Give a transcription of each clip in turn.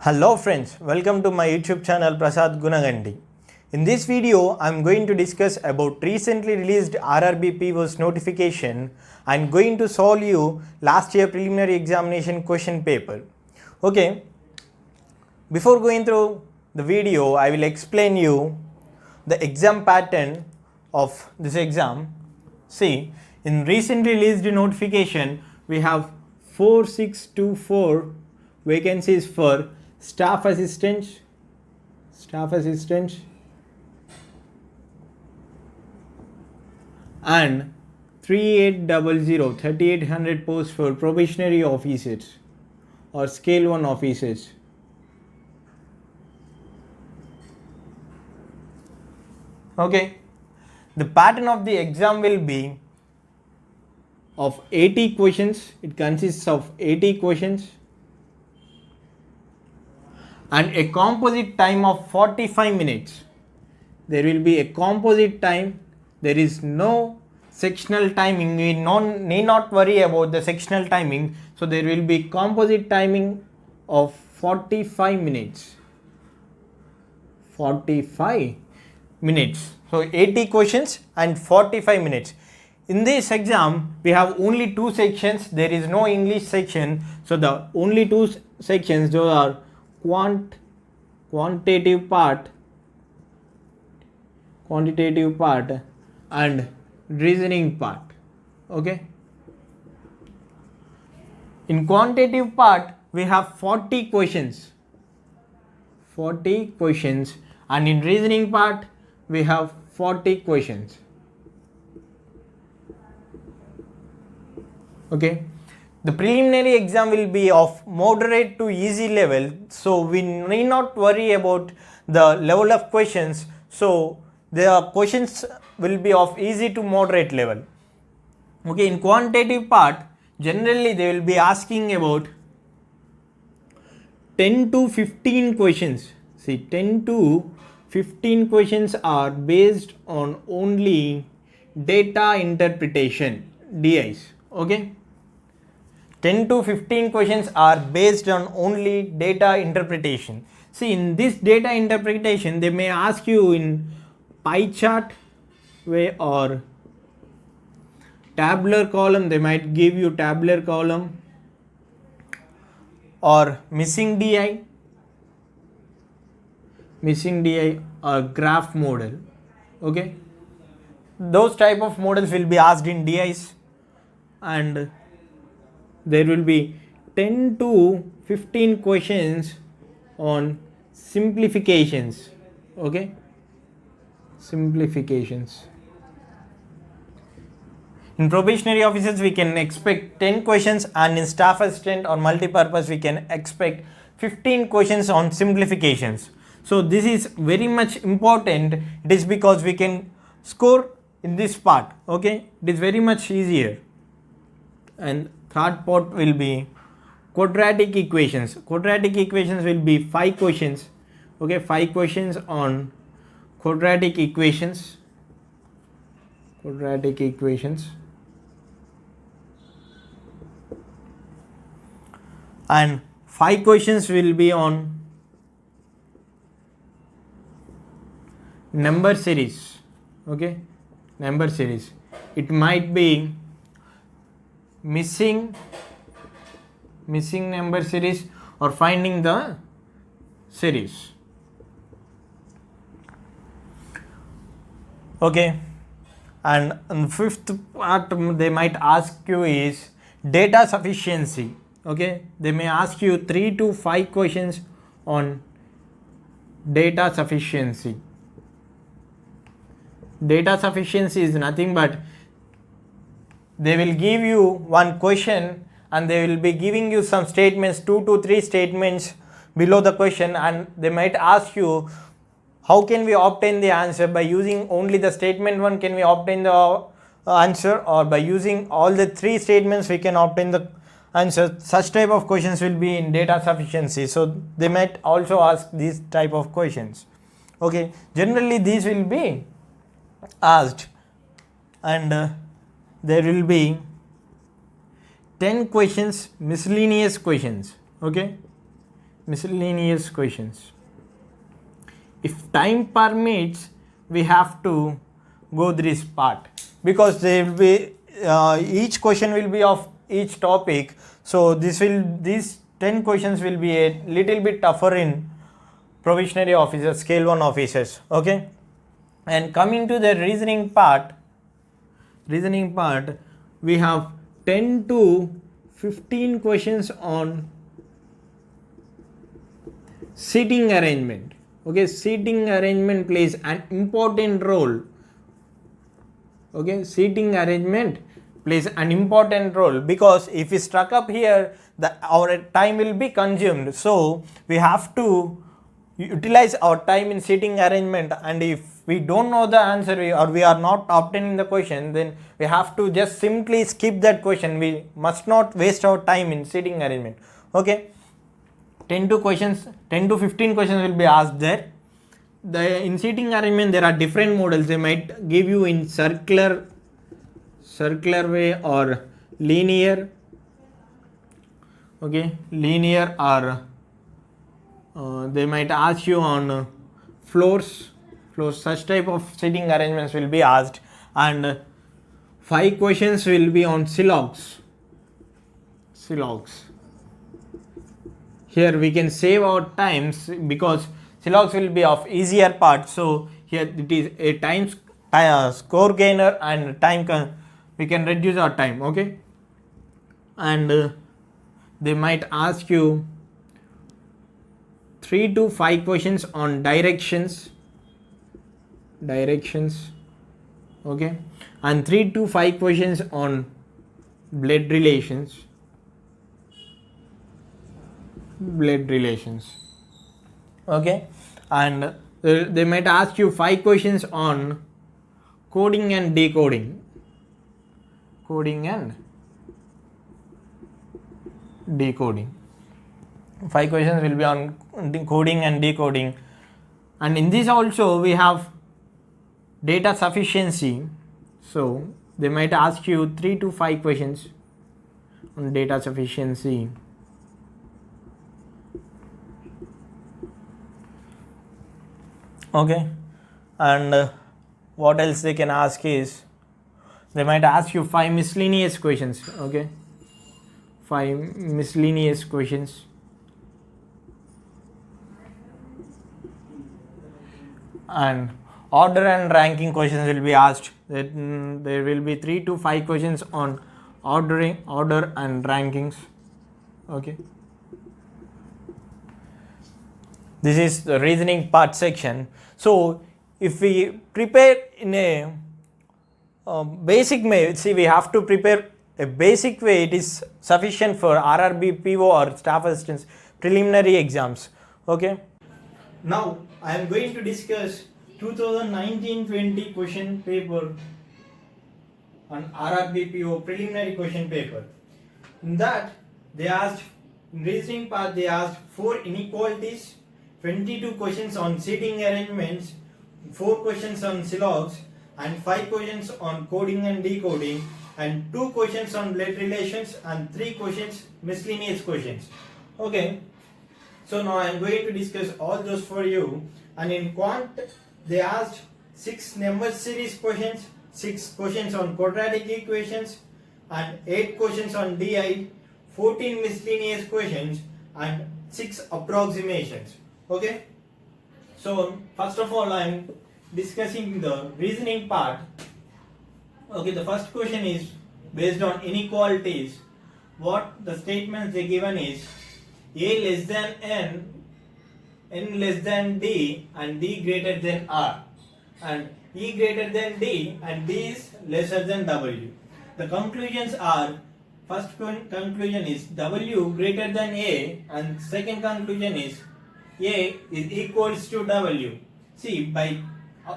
Hello friends, welcome to my YouTube channel Prasad Gunagandi. In this video, I am going to discuss about recently released RRB PO's notification and going to solve you last year preliminary examination question paper. Okay, before going through the video, I will explain you the exam pattern of this exam. See, in recently released notification, we have 4624 vacancies for staff assistant and 3800 posts for probationary officers or scale 1 officers. Okay, the pattern of the exam will be of 80 questions. It consists of 80 questions and a composite time of 45 minutes. There will be a composite time. There is no sectional timing. We need not worry about the sectional timing. So there will be composite timing of 45 minutes. 45 minutes. So 80 questions and 45 minutes. In this exam, we have only two sections. There is no English section. So the only two sections, those are quantitative part and reasoning part. Okay, in quantitative part we have 40 questions and in reasoning part we have 40 questions. Okay, the preliminary exam will be of moderate to easy level, so we need not worry about the level of questions. So the questions will be of easy to moderate level. Okay, in quantitative part, generally they will be asking about 10 to 15 questions. See, 10 to 15 questions are based on only data interpretation, DIs. Okay, 10 to 15 questions are based on only data interpretation. See, in this data interpretation, they may ask you in pie chart way or tabular column. They might give you tabular column or missing DI or graph model. Okay, those type of models will be asked in DIs, and there will be 10 to 15 questions on simplifications. Okay, simplifications. In probationary officers we can expect 10 questions, and in staff assistant or multipurpose we can expect 15 questions on simplifications. So this is very much important. It is because we can score in this part. Okay, it is very much easier. And third part will be quadratic equations. Quadratic equations will be 5 questions. Okay, 5 questions on quadratic equations. And 5 questions will be on number series. Okay, number series. It might be missing number series or finding the series. Okay, and the fifth part they might ask you is data sufficiency. Okay, they may ask you 3 to 5 questions on data sufficiency. Data sufficiency is nothing but they will give you one question and they will be giving you some statements, 2 to 3 statements below the question, and they might ask you how can we obtain the answer. By using only the statement 1 can we obtain the answer, or by using all the 3 statements we can obtain the answer. Such type of questions will be in data sufficiency. So they might also ask these type of questions. Okay, generally these will be asked, and there will be 10 questions miscellaneous questions. Okay, miscellaneous questions. If time permits, we have to go this part because there will be each question will be of each topic. So these 10 questions will be a little bit tougher in probationary officers, scale 1 officers. Okay, and coming to the reasoning part, we have 10 to 15 questions on seating arrangement. Okay, seating arrangement plays an important role. Okay, seating arrangement plays an important role because if we struck up here, our time will be consumed. So we have to utilize our time in seating arrangement, and if we don't know the answer or we are not obtaining the question, then we have to just simply skip that question. We must not waste our time in seating arrangement. Okay, 10 to 15 questions will be asked there. In seating arrangement there are different models. They might give you in circular way or linear. Okay, linear, or they might ask you on floors. Such type of seating arrangements will be asked, and 5 questions will be on silogs. Here we can save our times because silogs will be of easier part. So here it is a score gainer and we can reduce our time. Okay, and they might ask you 3 to 5 questions on directions. Okay, and 3 to 5 questions on blood relations. Okay, and they might ask you 5 questions on coding and decoding. 5 questions will be on coding and decoding, and in this also we have data sufficiency. So they might ask you 3 to 5 questions on data sufficiency. Okay, and what else they can ask is they might ask you 5 miscellaneous questions. Okay, 5 miscellaneous questions. And order and ranking questions will be asked. There will be 3 to 5 questions on order and rankings. Okay, this is the reasoning part section. So if we prepare in a basic way, we have to prepare a basic way. It is sufficient for RRB PO or staff assistants preliminary exams. Okay, now I am going to discuss 2019-20 question paper on RRB PO preliminary question paper. In that they asked, in reasoning part they asked 4 inequalities, 22 questions on seating arrangements, 4 questions on silogs, and 5 questions on coding and decoding, and 2 questions on blood relations, and 3 questions miscellaneous questions. Okay, so now I am going to discuss all those for you. And in quant they asked 6 number series questions, 6 questions on quadratic equations, and 8 questions on DI, 14 miscellaneous questions, and 6 approximations. Okay, so first of all I am discussing the reasoning part. Okay, the first question is based on inequalities. What the statements they given is A less than N, N less than D, and D greater than R, and E greater than D and D is lesser than W. The conclusions are, first conclusion is W greater than A, and second conclusion is A is equals to W. See, by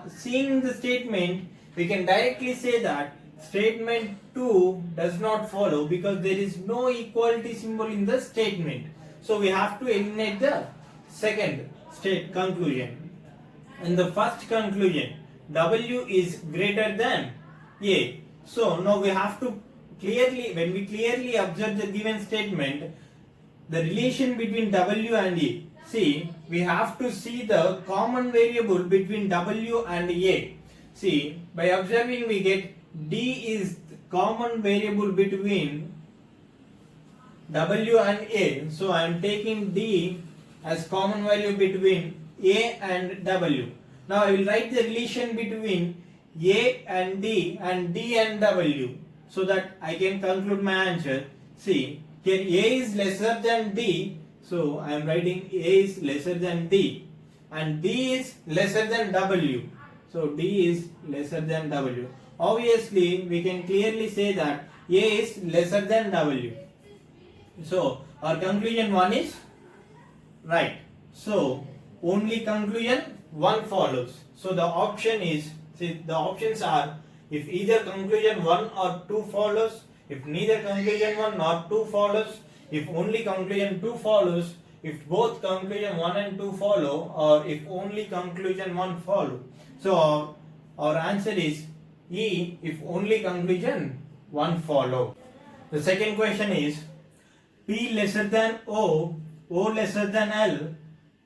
seeing the statement we can directly say that statement 2 does not follow because there is no equality symbol in the statement. So we have to eliminate the second conclusion. In the first conclusion, W is greater than A. So now we have to clearly, when we clearly observe the given statement, the relation between W and A. See, we have to see the common variable between W and A. See, by observing we get D is the common variable between W and A. So I am taking D as common value between A and W. Now I will write the relation between A and D and W so that I can conclude my answer. See, here A is lesser than D, so I am writing A is lesser than D, and D is lesser than W, so D is lesser than W. Obviously, we can clearly say that A is lesser than W. So our conclusion 1 is right. So only conclusion 1 follows. So the option is, see, the options are if either conclusion 1 or 2 follows, if neither conclusion 1 nor 2 follows, if only conclusion 2 follows, if both conclusion 1 and 2 follow, or if only conclusion 1 follow. So our answer is E, if only conclusion 1 follow. The second question is P lesser than O lesser than L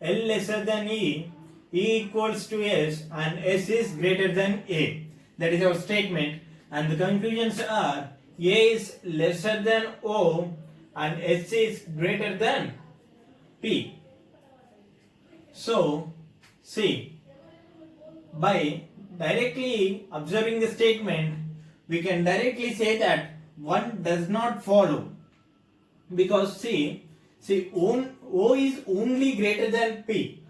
lesser than E equals to S, and S is greater than A. That is our statement, and the conclusions are A is lesser than O and S is greater than P. So, see, by directly observing the statement, we can directly say that 1 does not follow, because see O is only greater than P.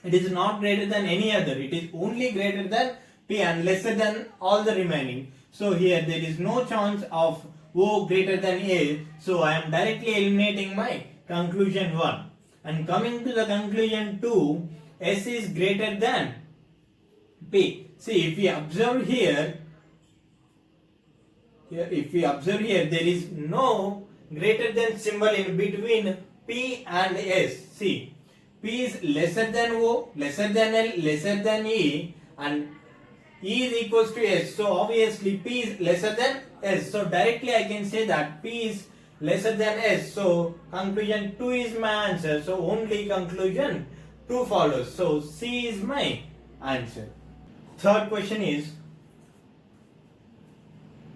It is not greater than any other. It is only greater than P and lesser than all the remaining. So here there is no chance of O greater than A. So I am directly eliminating my conclusion 1. And coming to the conclusion 2, S is greater than P. See, if we observe here, there is no greater than symbol in between P and S. See, P is lesser than O, lesser than L, lesser than E, and E is equals to S. So obviously P is lesser than S. So directly I can say that P is lesser than S. So conclusion 2 is my answer. So only conclusion 2 follows. So C is my answer. Third question is,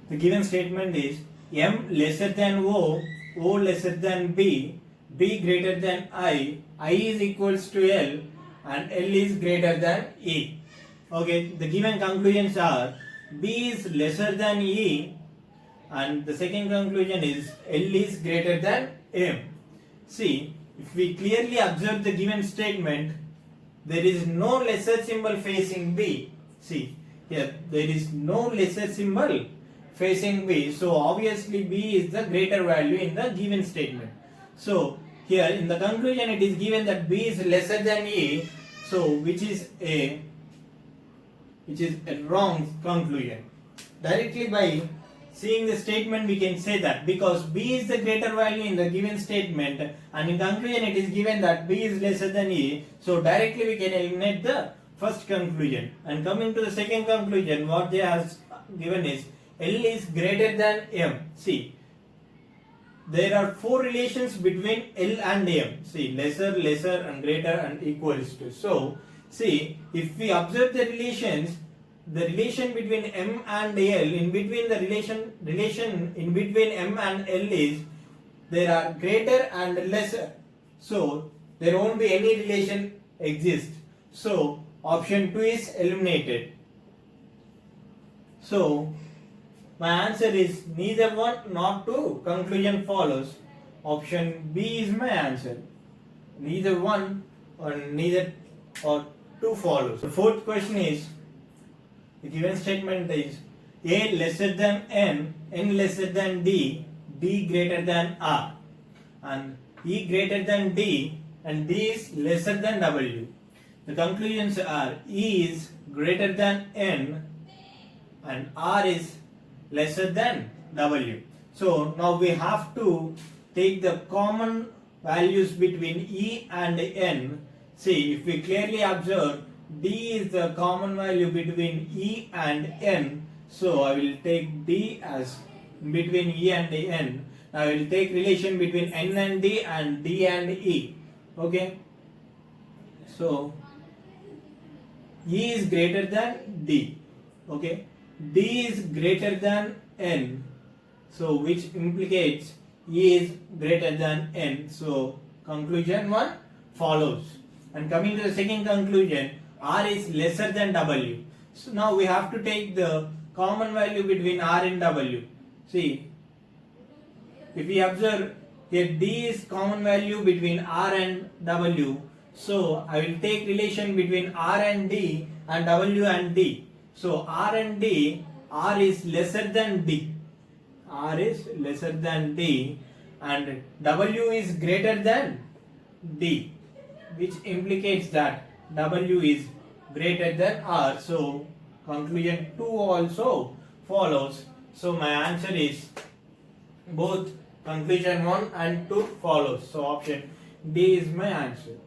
the given statement is M lesser than O lesser than B greater than I is equals to L, and L is greater than E. Okay, the given conclusions are B is lesser than E, and the second conclusion is L is greater than M. See, if we clearly observe the given statement, there is no lesser symbol facing B. See, here there is no lesser symbol facing B, so obviously B is the greater value in the given statement. So here in the conclusion it is given that B is lesser than E, so which is a wrong conclusion. Directly by seeing the statement we can say that, because B is the greater value in the given statement and in conclusion it is given that B is lesser than E, so directly we can eliminate the first conclusion. And coming to the second conclusion, what they have given is L is greater than M. See, there are 4 relations between L and M. See, lesser, and greater and equals to. So, see, if we observe the relation between M and L, in between the relation in between M and L is there are greater and lesser. So, there won't be any relation exist. So, option 2 is eliminated. So, my answer is neither 1 nor 2. Conclusion follows. Option B is my answer. Neither 1 or 2 follows. The fourth question is, the given statement is A lesser than N lesser than D greater than R, and E greater than D, and D is lesser than W. The conclusions are E is greater than N and R is lesser than W. So now we have to take the common values between E and N. See, if we clearly observe, D is the common value between E and N. So I will take D as between E and N. I will take relation between N and D and D and E. Okay. So E is greater than D. Okay. D is greater than N. So which implicates E is greater than N. So conclusion 1 follows. And coming to the second conclusion, R is lesser than W. So now we have to take the common value between R and W. See, if we observe here D is common value between R and W. So I will take relation between R and D and W and D. So R and D, R is lesser than D. R is lesser than D and W is greater than D, which implicates that W is greater than R. So conclusion 2 also follows. So my answer is both conclusion 1 and 2 follows. So option D is my answer.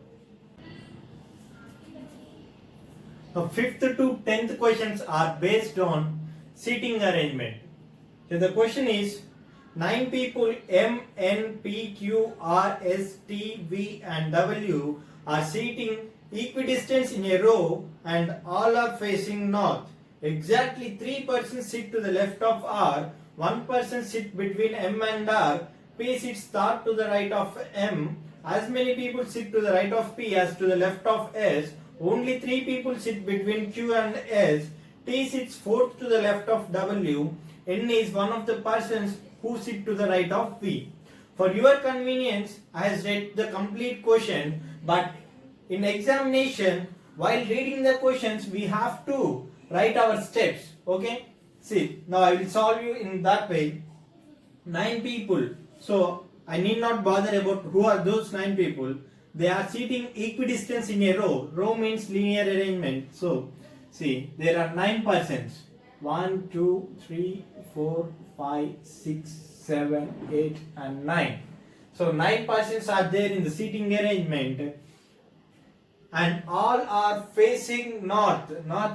The 5th to 10th questions are based on seating arrangement. So the question is 9 people M, N, P, Q, R, S, T, V and W are sitting equidistant in a row and all are facing north. Exactly 3 persons sit to the left of R, 1 person sits between M and R, P sits third to the right of M, as many people sit to the right of P as to the left of S, only 3 people sit between Q and S, T sits fourth to the left of W, N is one of the persons who sit to the right of P. For your convenience, I have read the complete question, but in examination, while reading the questions, we have to write our steps. Okay? See, now I will solve you in that way. 9 people. So, I need not bother about who are those 9 people. They are sitting equidistant in a row. Row means linear arrangement. So, see, there are 9 persons. 1, 2, 3, 4, 5, 6, 7, 8 and 9. So 9 persons are there in the seating arrangement and all are facing north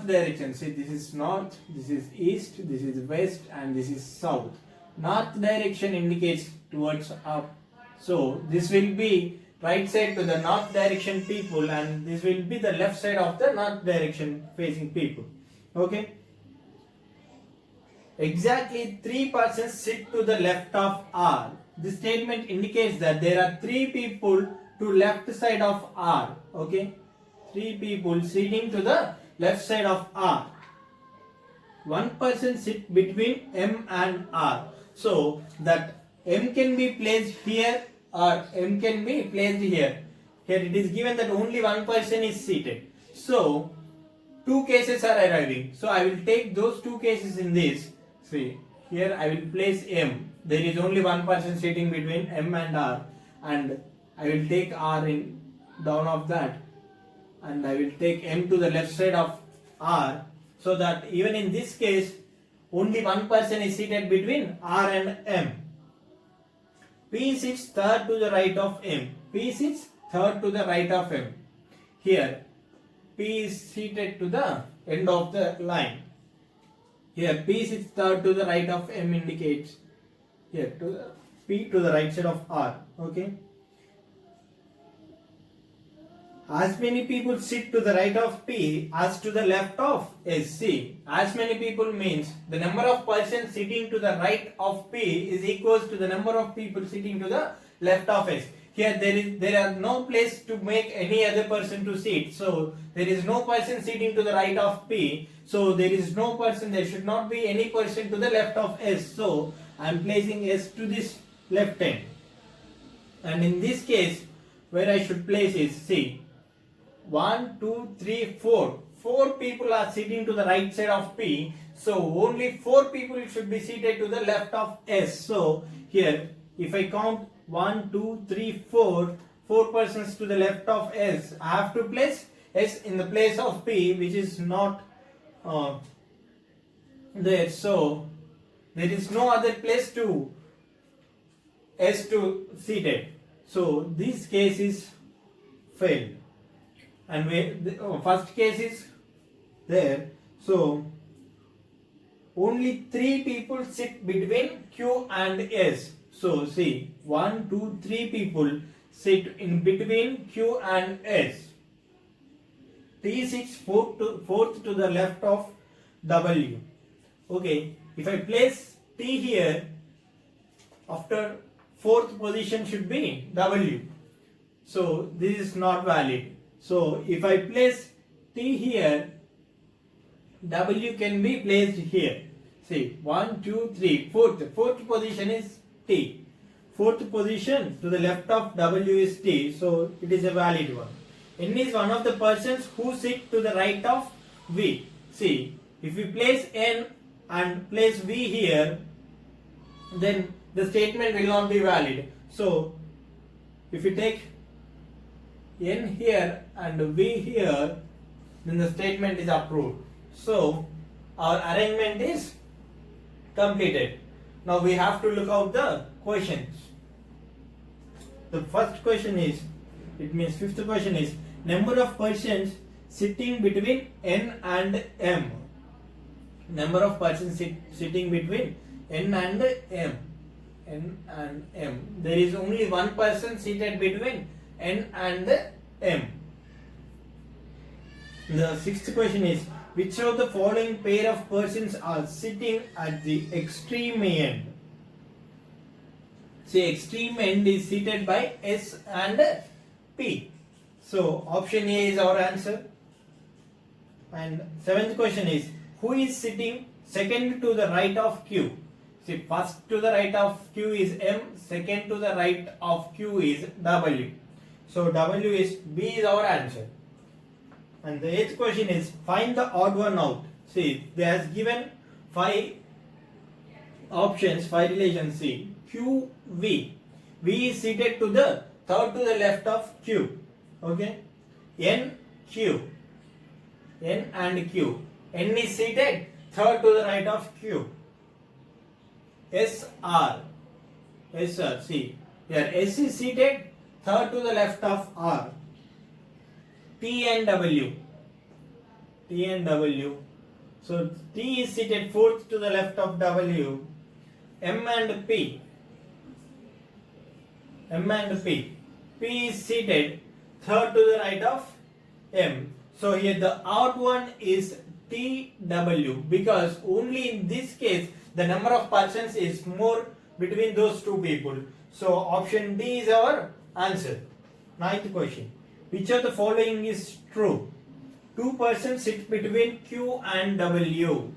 direction. See, this is north, this is east, this is west and this is south. North direction indicates towards up. So this will be right side to the north direction people and this will be the left side of the north direction facing people. Okay. Exactly 3 persons sit to the left of R. This statement indicates that there are 3 people to left side of R. Okay, 3 people sitting to the left side of R. 1 person sit between M and R. So that M can be placed here or M can be placed here. Here it is given that only 1 person is seated. So 2 cases are arriving. So I will take those 2 cases in this. See, here I will place M. There is only 1 person sitting between M and R, and I will take R in down of that, and I will take M to the left side of R, so that even in this case only 1 person is seated between R and M. P sits third to the right of M. P sits third to the right of M. Here P is seated to the end of the line. Here P sits third to the right of M indicates here to the P to the right side of R. Okay. As many people sit to the right of P as to the left of S. See, as many people means the number of persons sitting to the right of P is equals to the number of people sitting to the left of S. Here there are no place to make any other person to sit. So there is no person sitting to the right of P. So there is no person, there should not be any person to the left of S. So I am placing S to this left end. And in this case, where I should place is, see, 1, 2, 3, 4. 4 people are sitting to the right side of P. So only 4 people should be seated to the left of S. So here, if I count 1, 2, 3, 4, 4 persons to the left of S, I have to place S in the place of P, which is not there. So there is no other place to S to seated. So this case is failed. And the first case is there. So only 3 people sit between Q and S. So see, 1, 2, 3 people sit in between Q and S. T sits fourth to the left of W. Okay, if I place T here, after fourth position should be W. So this is not valid. So if I place T here, W can be placed here. See, 1, 2, 3, fourth position is T. Fourth position to the left of W is T, so it is a valid one. N is one of the persons who sit to the right of V. See, if we place N and place V here, then the statement will not be valid. So, if we take N here and V here, then the statement is approved. So, our arrangement is completed. Now we have to look out the questions. The first question is, it means fifth question is, number of persons sitting between N and M. Number of persons sitting between N and M. N and M. There is only one person seated between N and M. The sixth question is, which of the following pair of persons are sitting at the extreme end? See, extreme end is seated by S and P. So, option A is our answer. And seventh question is, who is sitting second to the right of Q? See, first to the right of Q is M, second to the right of Q is W. So, W is B is our answer. And the eighth question is, find the odd one out. See, they has given 5 options, 5 relations. See, Q, V. V is seated to the third to the left of Q. Okay. N, Q. N and Q. N is seated third to the right of Q. S, R. S, R. See, here S is seated third to the left of R. T and W. T and W. So T is seated fourth to the left of W. M and P. M and P. P is seated third to the right of M. So here the odd one is TW, because only in this case the number of persons is more between those two people. So option D is our answer. Ninth question. Which of the following is true? 2 persons sit between Q and W.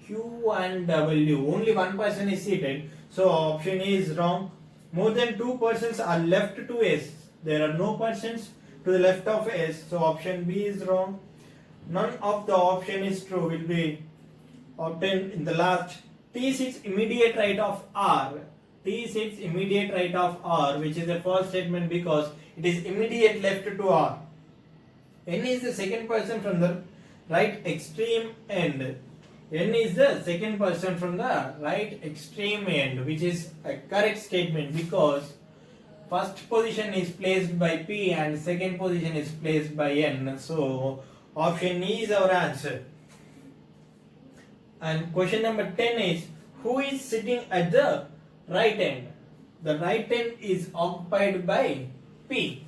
Q and W. Only one person is seated. So option A is wrong. More than 2 persons are left to S. There are no persons to the left of S. So option B is wrong. None of the option is true will be obtained in the last. T sits immediate right of R. T sits immediate right of R, which is a false statement because it is immediate left to R. N is the second person from the right extreme end. N is the second person from the right extreme end, which is a correct statement because first position is placed by P and second position is placed by N. So option E is our answer. And question number 10 is, who is sitting at the right end? The right end is occupied by P.